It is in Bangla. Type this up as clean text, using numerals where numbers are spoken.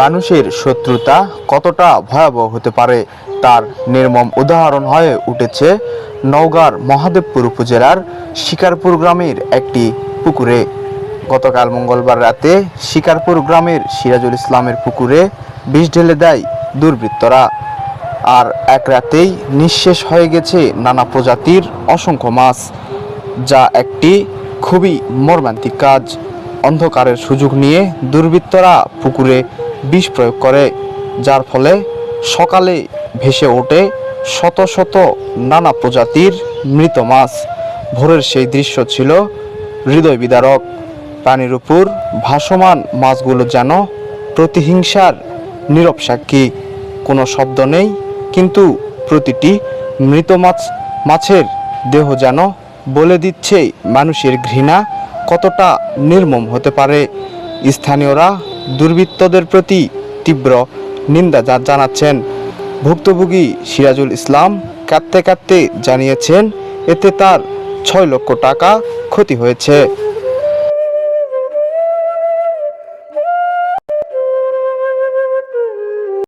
মানুষের শত্রুতা কতটা ভয়াবহ হতে পারে তার নির্মম উদাহরণ হয়ে উঠেছে নওগাঁর মহাদেবপুর উপজেলার শিকারপুর গ্রামের একটি পুকুরে। গতকাল মঙ্গলবার রাতে শিকারপুর গ্রামের সিরাজুল ইসলামের পুকুরে বিষ ঢেলে দেয় দুর্বৃত্তরা। আর এক রাতেই নিঃশেষ হয়ে গেছে নানা প্রজাতির অসংখ্য মাছ, যা একটি খুবই মর্মান্তিক কাজ। অন্ধকারের সুযোগ নিয়ে দুর্বৃত্তরা পুকুরে বিষ প্রয়োগ করে, যার ফলে সকালে ভেসে ওঠে শত শত নানা প্রজাতির মৃত মাছ। ভোরের সেই দৃশ্য ছিল হৃদয় বিদারক। পানির উপর ভাসমান মাছগুলো যেন প্রতিহিংসার নীরব সাক্ষী। কোনো শব্দ নেই, কিন্তু প্রতিটি মৃত মাছের দেহ যেন বলে দিচ্ছে মানুষের ঘৃণা কতটা নির্মম হতে পারে। স্থানীয়রা দুর্বৃত্তদের প্রতি তীব্র নিন্দা জানাচ্ছেন। ভুক্তভোগী সিরাজুল ইসলাম কাঁদতে কাঁদতে জানিয়েছেন, এতে তার 6 লক্ষ টাকা ক্ষতি হয়েছে।